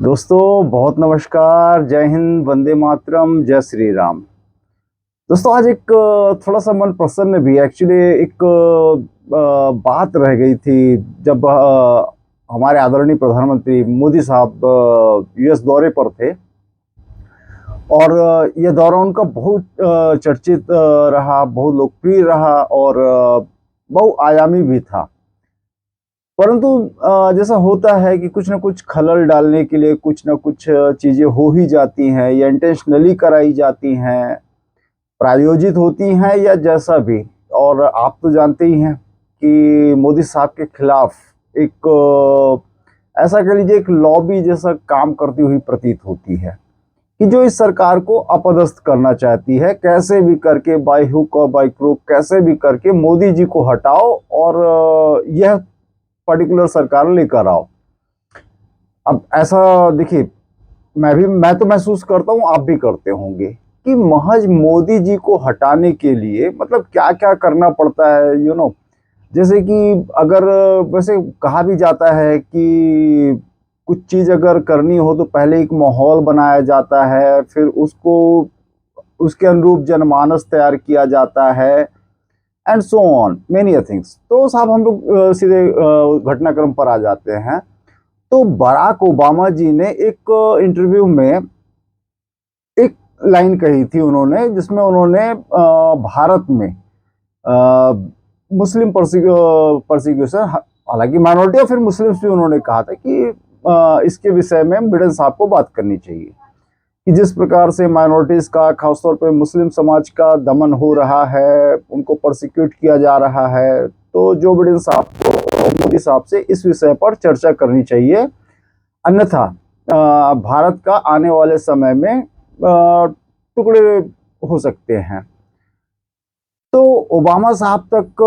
दोस्तों बहुत नमस्कार, जय हिंद, वंदे मातरम, जय श्री राम। दोस्तों आज एक थोड़ा सा मन प्रसन्न भी एक्चुअली एक बात रह गई थी जब हमारे आदरणीय प्रधानमंत्री मोदी साहब यूएस दौरे पर थे और यह दौरा उनका बहुत चर्चित रहा, बहुत लोकप्रिय रहा और बहुआयामी भी था। परंतु जैसा होता है कि कुछ ना कुछ खलल डालने के लिए कुछ ना कुछ चीज़ें हो ही जाती हैं या इंटेंशनली कराई जाती हैं, प्रायोजित होती हैं या जैसा भी। और आप तो जानते ही हैं कि मोदी साहब के खिलाफ एक ऐसा कह लीजिए एक लॉबी जैसा काम करती हुई प्रतीत होती है कि जो इस सरकार को अपदस्थ करना चाहती है, कैसे भी करके बाय हुक और बाय क्रूक कैसे भी करके मोदी जी को हटाओ और यह पर्टिकुलर सरकार लेकर आओ। अब ऐसा देखिए, मैं तो महसूस करता हूँ, आप भी करते होंगे कि महज मोदी जी को हटाने के लिए मतलब क्या क्या करना पड़ता है जैसे कि अगर वैसे कहा भी जाता है कि कुछ चीज़ अगर करनी हो तो पहले एक माहौल बनाया जाता है, फिर उसको उसके अनुरूप जनमानस तैयार किया जाता है and so on many things. तो साहब हम लोग सीधे घटनाक्रम पर आ जाते हैं। तो बराक ओबामा जी ने एक इंटरव्यू में एक लाइन कही थी उन्होंने, जिसमें उन्होंने भारत में मुस्लिम परसिक्यूशन, हालांकि माइनॉरिटी और फिर मुस्लिम्स भी, उन्होंने कहा था कि इसके विषय में बिडेन साहब को बात करनी चाहिए कि जिस प्रकार से माइनॉरिटीज का, खासतौर पे मुस्लिम समाज का दमन हो रहा है, उनको प्रोसिक्यूट किया जा रहा है, तो जो बिडेन साहब को मोदी साहब से इस विषय पर चर्चा करनी चाहिए, अन्यथा भारत का आने वाले समय में टुकड़े हो सकते हैं। तो ओबामा साहब तक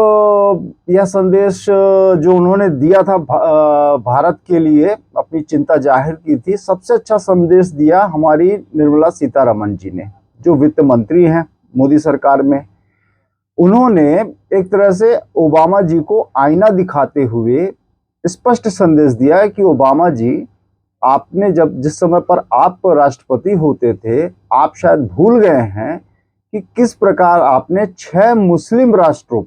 यह संदेश जो उन्होंने दिया था, भारत के लिए अपनी चिंता जाहिर की थी, सबसे अच्छा संदेश दिया हमारी निर्मला सीतारमण जी ने, जो वित्त मंत्री हैं मोदी सरकार में। उन्होंने एक तरह से ओबामा जी को आईना दिखाते हुए स्पष्ट संदेश दिया है कि ओबामा जी, आपने जिस समय पर आप राष्ट्रपति होते थे, आप शायद भूल गए हैं कि किस प्रकार आपने 6 मुस्लिम राष्ट्रों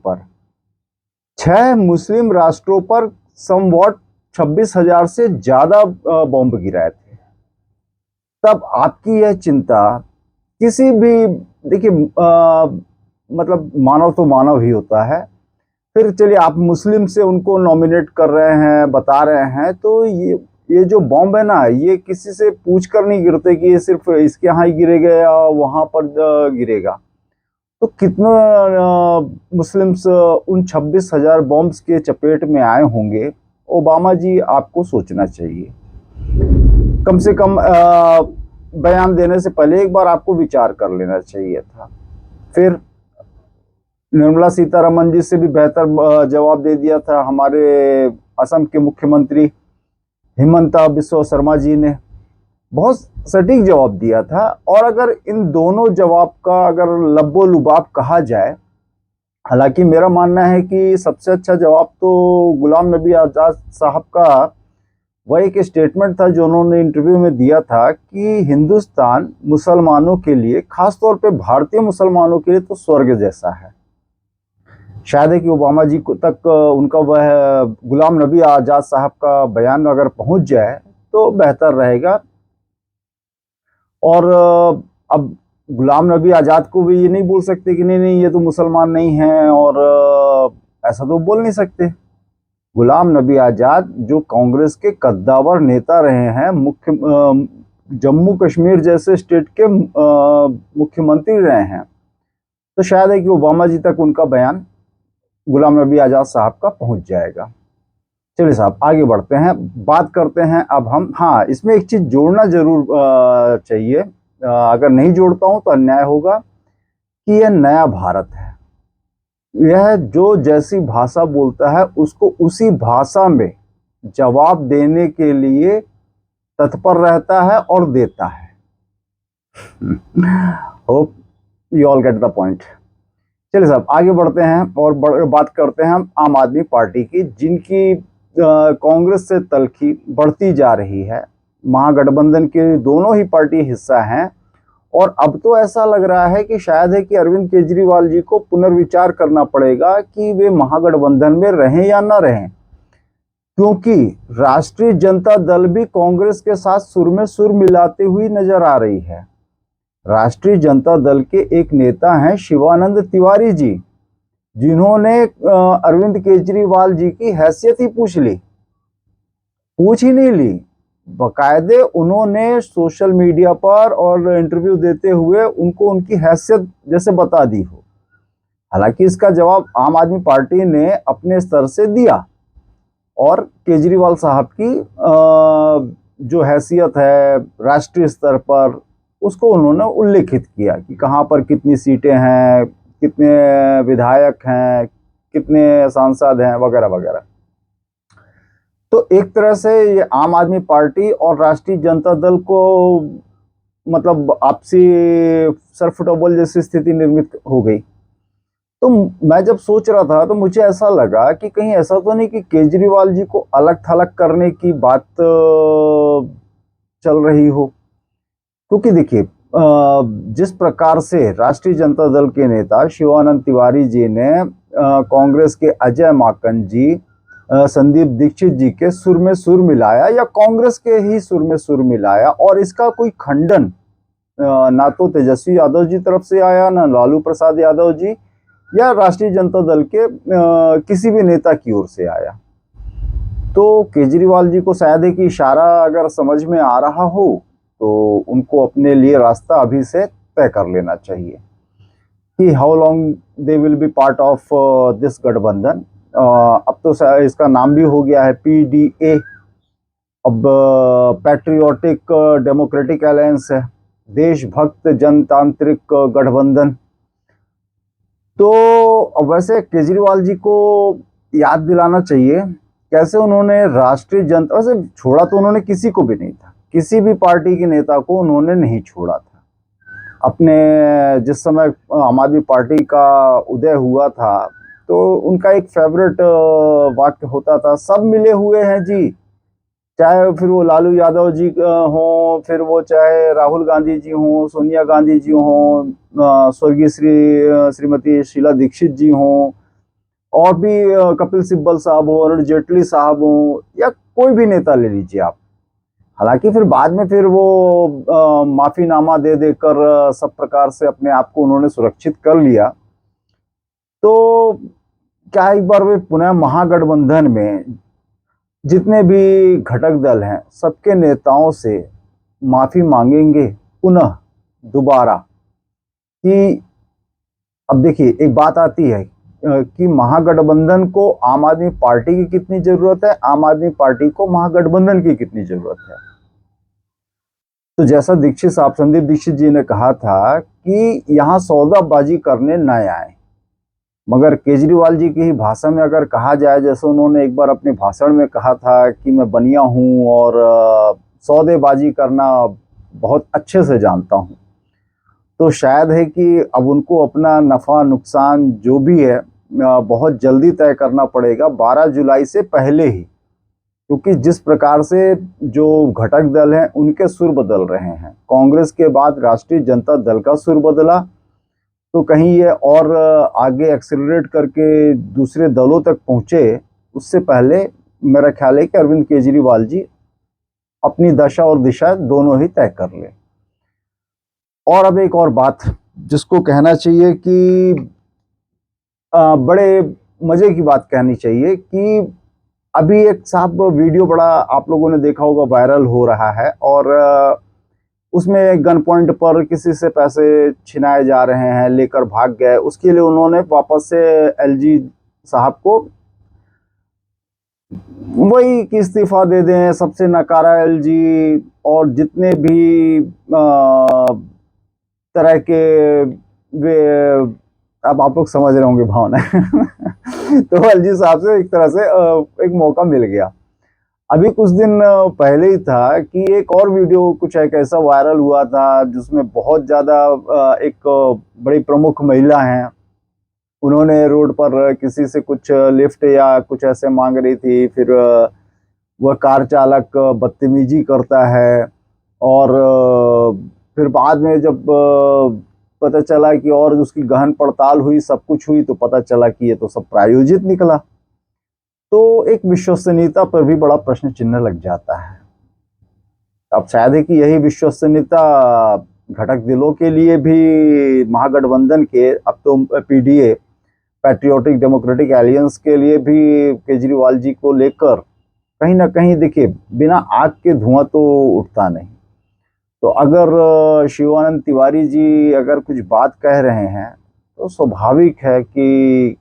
पर समवॉट 26,000 से ज्यादा बॉम्ब गिराए थे। तब आपकी यह चिंता किसी भी, देखिए मतलब मानव तो मानव ही होता है। फिर चलिए आप मुस्लिम से उनको नॉमिनेट कर रहे हैं, बता रहे हैं, तो ये जो बॉम्ब है ना, ये किसी से पूछ कर नहीं गिरते कि ये सिर्फ इसके यहाँ ही गिरेगा या वहां पर गिरेगा। तो कितने मुस्लिम्स उन 26,000 बॉम्ब्स के चपेट में आए होंगे, ओबामा जी आपको सोचना चाहिए। कम से कम बयान देने से पहले एक बार आपको विचार कर लेना चाहिए था। फिर निर्मला सीतारमण जी से भी बेहतर जवाब दे दिया था हमारे असम के मुख्यमंत्री हिमंता बिस्वा शर्मा जी ने, बहुत सटीक जवाब दिया था। और अगर इन दोनों जवाब का अगर लब्बो लुबाब कहा जाए, हालांकि मेरा मानना है कि सबसे अच्छा जवाब तो गुलाम नबी आजाद साहब का वह एक स्टेटमेंट था जो उन्होंने इंटरव्यू में दिया था कि हिंदुस्तान मुसलमानों के लिए, खासतौर पे भारतीय मुसलमानों के लिए तो स्वर्ग जैसा है। शायद है कि ओबामा जी को तक उनका वह गुलाम नबी आजाद साहब का बयान अगर पहुंच जाए तो बेहतर रहेगा। और अब गुलाम नबी आजाद को भी ये नहीं बोल सकते कि नहीं नहीं ये तो मुसलमान नहीं है, और ऐसा तो बोल नहीं सकते। गुलाम नबी आजाद जो कांग्रेस के कद्दावर नेता रहे हैं, जम्मू कश्मीर जैसे स्टेट के मुख्यमंत्री रहे हैं, तो शायद है कि ओबामा जी तक उनका बयान गुलाम नबी आजाद साहब का पहुंच जाएगा। चलिए साहब आगे बढ़ते हैं, बात करते हैं अब हम। हाँ, इसमें एक चीज जोड़ना जरूर चाहिए, अगर नहीं जोड़ता हूं तो अन्याय होगा, कि यह नया भारत है। यह जो जैसी भाषा बोलता है उसको उसी भाषा में जवाब देने के लिए तत्पर रहता है और देता है। Hope you all get the point. चलिए साहब आगे बढ़ते हैं और बात करते हैं हम आम आदमी पार्टी की, जिनकी कांग्रेस से तलखी बढ़ती जा रही है। महागठबंधन के दोनों ही पार्टी हिस्सा हैं। और अब तो ऐसा लग रहा है कि शायद है कि अरविंद केजरीवाल जी को पुनर्विचार करना पड़ेगा कि वे महागठबंधन में रहें या ना रहें, क्योंकि राष्ट्रीय जनता दल भी कांग्रेस के साथ सुर में सुर मिलाते हुई नजर आ रही है। राष्ट्रीय जनता दल के एक नेता हैं शिवानंद तिवारी जी, जिन्होंने अरविंद केजरीवाल जी की हैसियत ही पूछ ही नहीं ली, बकायदे उन्होंने सोशल मीडिया पर और इंटरव्यू देते हुए उनको उनकी हैसियत जैसे बता दी हो। हालांकि इसका जवाब आम आदमी पार्टी ने अपने स्तर से दिया और केजरीवाल साहब की जो हैसियत है राष्ट्रीय स्तर पर उसको उन्होंने उल्लेखित किया कि कहाँ पर कितनी सीटें हैं, कितने विधायक हैं, कितने सांसद हैं, वगैरह वगैरह। तो एक तरह से ये आम आदमी पार्टी और राष्ट्रीय जनता दल को मतलब आपसी सरफुटबॉल जैसी स्थिति निर्मित हो गई। तो मैं जब सोच रहा था तो मुझे ऐसा लगा कि कहीं ऐसा तो नहीं कि केजरीवाल जी को अलग थलग करने की बात चल रही हो, क्योंकि देखिए जिस प्रकार से राष्ट्रीय जनता दल के नेता शिवानंद तिवारी जी ने कांग्रेस के अजय माकन जी, संदीप दीक्षित जी के सुर में सुर मिलाया या कांग्रेस के ही सुर में सुर मिलाया, और इसका कोई खंडन ना तो तेजस्वी यादव जी तरफ से आया, ना लालू प्रसाद यादव जी या राष्ट्रीय जनता दल के किसी भी नेता की ओर से आया। तो केजरीवाल जी को शायद है कि इशारा अगर समझ में आ रहा हो तो उनको अपने लिए रास्ता अभी से तय कर लेना चाहिए कि how long they will be part of this गठबंधन। अब तो इसका नाम भी हो गया है PDA, अब पैट्रियोटिक डेमोक्रेटिक अलायंस है, देशभक्त जनतांत्रिक गठबंधन। तो अब वैसे केजरीवाल जी को याद दिलाना चाहिए कैसे उन्होंने राष्ट्रीय जनता, वैसे छोड़ा तो उन्होंने किसी को भी नहीं था, किसी भी पार्टी के नेता को उन्होंने नहीं छोड़ा था। अपने जिस समय आम आदमी पार्टी का उदय हुआ था तो उनका एक फेवरेट वाक्य होता था, सब मिले हुए हैं जी, चाहे फिर वो लालू यादव जी हों, फिर वो चाहे राहुल गांधी जी हों, सोनिया गांधी जी हों, स्वर्गीय श्रीमती शीला दीक्षित जी हों, और भी कपिल सिब्बल साहब हो, अरुण जेटली साहब हो, या कोई भी नेता ले लीजिए आप। हालांकि फिर बाद में फिर वो माफीनामा दे देकर सब प्रकार से अपने आप को उन्होंने सुरक्षित कर लिया। तो क्या एक बार वे पुनः महागठबंधन में जितने भी घटक दल हैं सबके नेताओं से माफी मांगेंगे पुनः दोबारा कि अब देखिए एक बात आती है कि महागठबंधन को आम आदमी पार्टी की कितनी जरूरत है, आम आदमी पार्टी को महागठबंधन की कितनी जरूरत है। तो जैसा दीक्षित साहब, संदीप दीक्षित जी ने कहा था कि यहाँ सौदाबाजी करने न आए, मगर केजरीवाल जी की ही भाषा में अगर कहा जाए, जैसे उन्होंने एक बार अपने भाषण में कहा था कि मैं बनिया हूँ और सौदेबाजी करना बहुत अच्छे से जानता हूँ, तो शायद है कि अब उनको अपना नफ़ा नुकसान जो भी है बहुत जल्दी तय करना पड़ेगा, 12 जुलाई से पहले ही, क्योंकि जिस प्रकार से जो घटक दल हैं उनके सुर बदल रहे हैं, कांग्रेस के बाद राष्ट्रीय जनता दल का सुर बदला, तो कहीं ये और आगे एक्सेलरेट करके दूसरे दलों तक पहुंचे, उससे पहले मेरा ख्याल है कि अरविंद केजरीवाल जी अपनी दशा और दिशा दोनों ही तय कर ले। और अब एक और बात जिसको कहना चाहिए कि बड़े मजे की बात कहनी चाहिए कि अभी एक साहब वीडियो बड़ा आप लोगों ने देखा होगा वायरल हो रहा है, और उसमें गन पॉइंट पर किसी से पैसे छिनाए जा रहे हैं, लेकर भाग गए, उसके लिए उन्होंने वापस से LG साहब को वही कि इस्तीफा दे दें, सबसे नकारा LG, और जितने भी तरह के वे, अब आप लोग समझ रहे होंगे भावना तो LG साहब से एक तरह से एक मौका मिल गया। अभी कुछ दिन पहले ही था कि एक और वीडियो कुछ एक ऐसा वायरल हुआ था जिसमें बहुत ज़्यादा एक बड़ी प्रमुख महिला हैं, उन्होंने रोड पर किसी से कुछ लिफ्ट या कुछ ऐसे मांग रही थी, फिर वह कार चालक बदतमीजी करता है, और फिर बाद में जब पता चला कि और उसकी गहन पड़ताल हुई, सब कुछ हुई, तो पता चला कि ये तो सब प्रायोजित निकला। तो एक विश्वसनीयता पर भी बड़ा प्रश्न चिन्ह लग जाता है। अब शायद है कि यही विश्वसनीयता घटक दिलों के लिए भी महागठबंधन के, अब तो पीडीए, पैट्रियोटिक डेमोक्रेटिक एलियंस के लिए भी केजरीवाल जी को लेकर कहीं ना कहीं, देखिए, बिना आग के धुआं तो उठता नहीं। तो अगर शिवानंद तिवारी जी अगर कुछ बात कह रहे हैं, तो स्वाभाविक है कि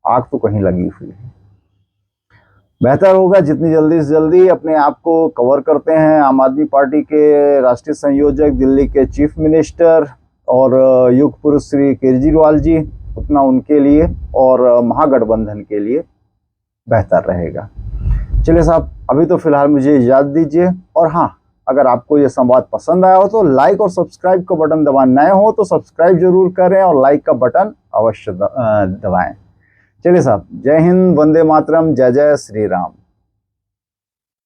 आग तो कहीं लगी हुई है। बेहतर होगा जितनी जल्दी से जल्दी अपने आप को कवर करते हैं आम आदमी पार्टी के राष्ट्रीय संयोजक, दिल्ली के चीफ मिनिस्टर और युग पुरुष श्री केजरीवाल जी, उतना उनके लिए और महागठबंधन के लिए बेहतर रहेगा। चलिए साहब, अभी तो फिलहाल मुझे इजाज़त दीजिए। और हाँ, अगर आपको ये संवाद पसंद आया हो तो लाइक और सब्सक्राइब का बटन दबाना, नए हो तो सब्सक्राइब जरूर करें और लाइक का बटन अवश्य दबाएं। चलिए साहब, जय हिंद, वंदे मातरम, जय जय श्री राम।